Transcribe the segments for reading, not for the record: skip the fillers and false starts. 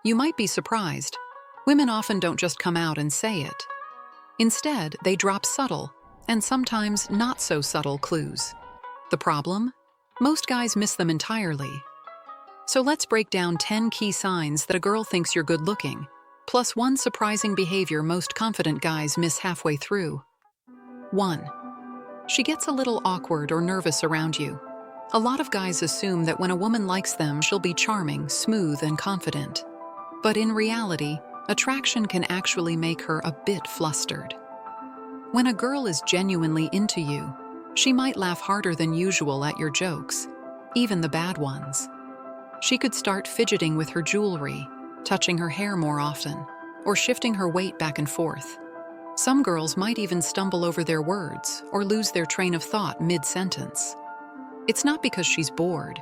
You might be surprised. Women often don't just come out and say it. Instead, they drop subtle, and sometimes not so subtle clues. The problem? Most guys miss them entirely. So let's break down 10 key signs that a girl thinks you're good looking, plus one surprising behavior most confident guys miss halfway through. 1. She gets a little awkward or nervous around you. A lot of guys assume that when a woman likes them, she'll be charming, smooth, and confident. But in reality, attraction can actually make her a bit flustered. When a girl is genuinely into you, she might laugh harder than usual at your jokes, even the bad ones. She could start fidgeting with her jewelry, touching her hair more often, or shifting her weight back and forth. Some girls might even stumble over their words or lose their train of thought mid-sentence. It's not because she's bored.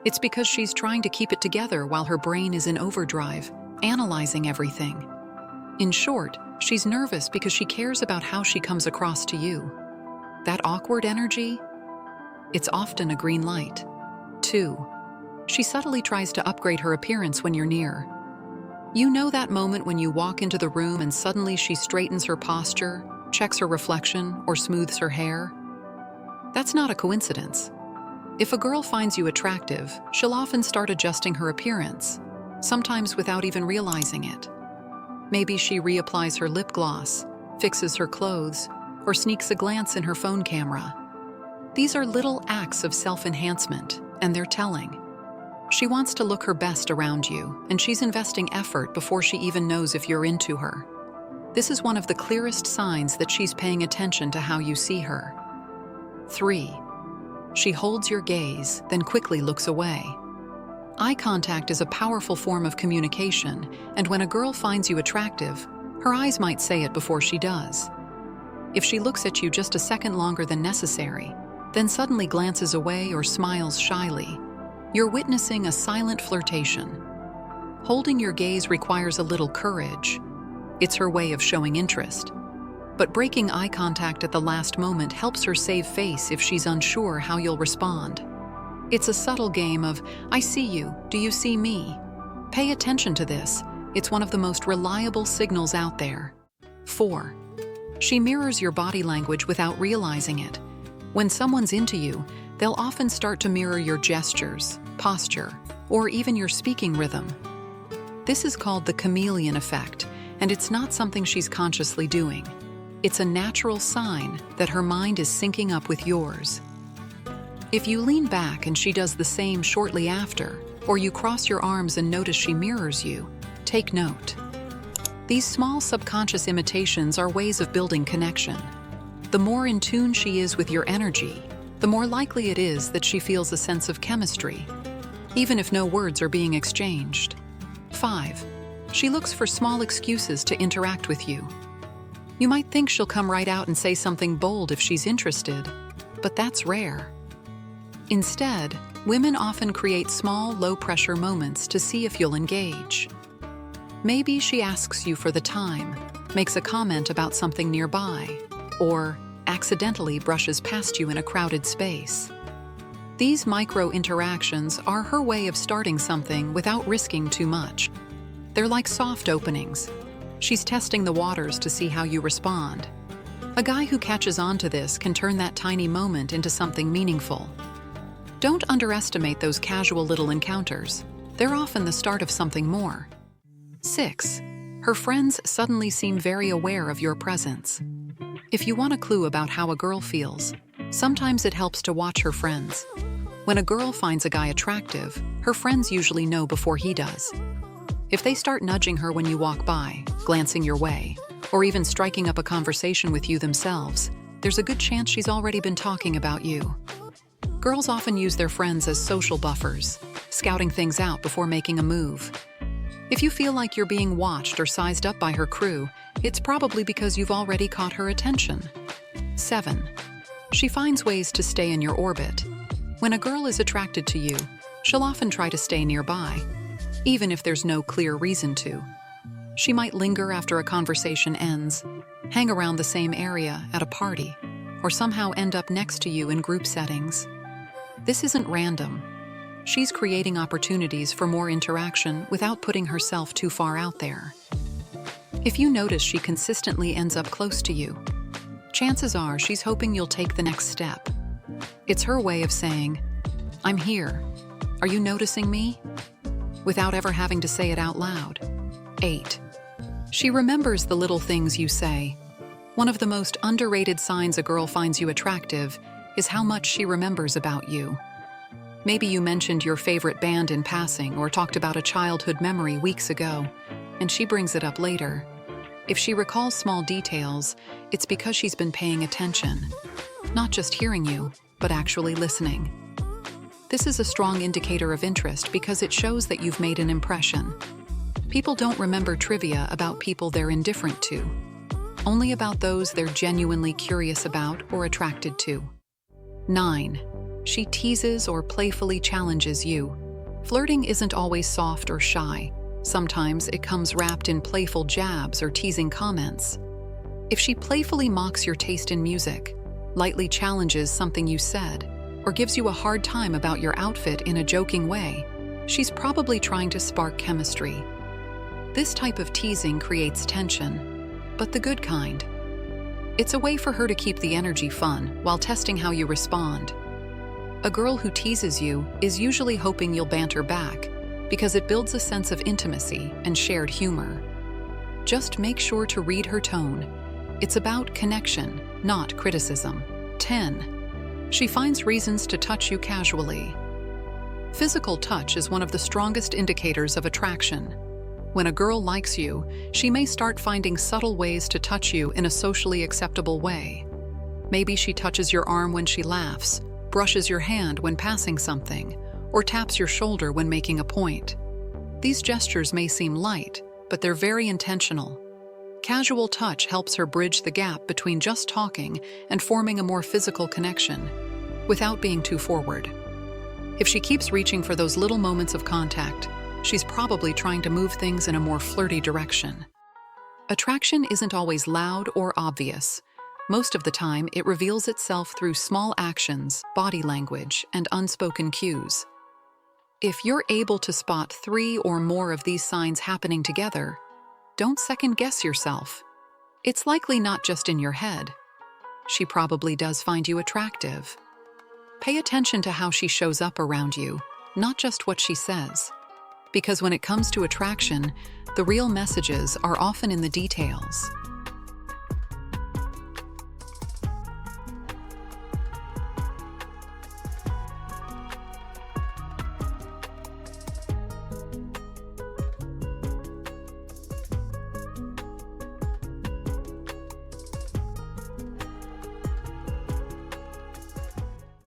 It's because she's trying to keep it together while her brain is in overdrive, analyzing everything. In short, she's nervous because she cares about how she comes across to you. That awkward energy? It's often a green light. 2. She subtly tries to upgrade her appearance when you're near. You know that moment when you walk into the room and suddenly she straightens her posture, checks her reflection, or smooths her hair? That's not a coincidence. If a girl finds you attractive, she'll often start adjusting her appearance, sometimes without even realizing it. Maybe she reapplies her lip gloss, fixes her clothes, or sneaks a glance in her phone camera. These are little acts of self-enhancement, and they're telling. She wants to look her best around you, and she's investing effort before she even knows if you're into her. This is one of the clearest signs that she's paying attention to how you see her. 3. She holds your gaze, then quickly looks away. Eye contact is a powerful form of communication, and when a girl finds you attractive, her eyes might say it before she does. If she looks at you just a second longer than necessary, then suddenly glances away or smiles shyly, you're witnessing a silent flirtation. Holding your gaze requires a little courage. It's her way of showing interest. But breaking eye contact at the last moment helps her save face if she's unsure how you'll respond. It's a subtle game of, I see you, do you see me? Pay attention to this. It's one of the most reliable signals out there. 4. She mirrors your body language without realizing it. When someone's into you, they'll often start to mirror your gestures, posture, or even your speaking rhythm. This is called the chameleon effect, and it's not something she's consciously doing. It's a natural sign that her mind is syncing up with yours. If you lean back and she does the same shortly after, or you cross your arms and notice she mirrors you, take note. These small subconscious imitations are ways of building connection. The more in tune she is with your energy, the more likely it is that she feels a sense of chemistry, even if no words are being exchanged. 5. She looks for small excuses to interact with you. You might think she'll come right out and say something bold if she's interested, but that's rare. Instead, women often create small, low-pressure moments to see if you'll engage. Maybe she asks you for the time, makes a comment about something nearby, or accidentally brushes past you in a crowded space. These micro-interactions are her way of starting something without risking too much. They're like soft openings. She's testing the waters to see how you respond. A guy who catches on to this can turn that tiny moment into something meaningful. Don't underestimate those casual little encounters. They're often the start of something more. 6. Her friends suddenly seem very aware of your presence. If you want a clue about how a girl feels, sometimes it helps to watch her friends. When a girl finds a guy attractive, her friends usually know before he does. If they start nudging her when you walk by, glancing your way, or even striking up a conversation with you themselves, there's a good chance she's already been talking about you. Girls often use their friends as social buffers, scouting things out before making a move. If you feel like you're being watched or sized up by her crew, it's probably because you've already caught her attention. 7. She finds ways to stay in your orbit. When a girl is attracted to you, she'll often try to stay nearby, even if there's no clear reason to. She might linger after a conversation ends, hang around the same area at a party, or somehow end up next to you in group settings. This isn't random. she's creating opportunities for more interaction without putting herself too far out there. If you notice she consistently ends up close to you, chances are she's hoping you'll take the next step. It's her way of saying, "I'm here. Are you noticing me?" without ever having to say it out loud. 8. She remembers the little things you say. One of the most underrated signs a girl finds you attractive is how much she remembers about you. Maybe you mentioned your favorite band in passing or talked about a childhood memory weeks ago, and she brings it up later. If she recalls small details, it's because she's been paying attention, not just hearing you, but actually listening. This is a strong indicator of interest because it shows that you've made an impression. People don't remember trivia about people they're indifferent to, only about those they're genuinely curious about or attracted to. 9. She teases or playfully challenges you. Flirting isn't always soft or shy. Sometimes it comes wrapped in playful jabs or teasing comments. If she playfully mocks your taste in music, lightly challenges something you said, or gives you a hard time about your outfit in a joking way, she's probably trying to spark chemistry. This type of teasing creates tension, but the good kind. It's a way for her to keep the energy fun while testing how you respond. A girl who teases you is usually hoping you'll banter back, because it builds a sense of intimacy and shared humor. Just make sure to read her tone. It's about connection, not criticism. 10. She finds reasons to touch you casually. Physical touch is one of the strongest indicators of attraction. When a girl likes you, she may start finding subtle ways to touch you in a socially acceptable way. Maybe she touches your arm when she laughs, brushes your hand when passing something, or taps your shoulder when making a point. These gestures may seem light, but they're very intentional. Casual touch helps her bridge the gap between just talking and forming a more physical connection, without being too forward. If she keeps reaching for those little moments of contact, she's probably trying to move things in a more flirty direction. Attraction isn't always loud or obvious. Most of the time, it reveals itself through small actions, body language, and unspoken cues. If you're able to spot 3 or more of these signs happening together, don't second-guess yourself. It's likely not just in your head. She probably does find you attractive. Pay attention to how she shows up around you, not just what she says. Because when it comes to attraction, the real messages are often in the details.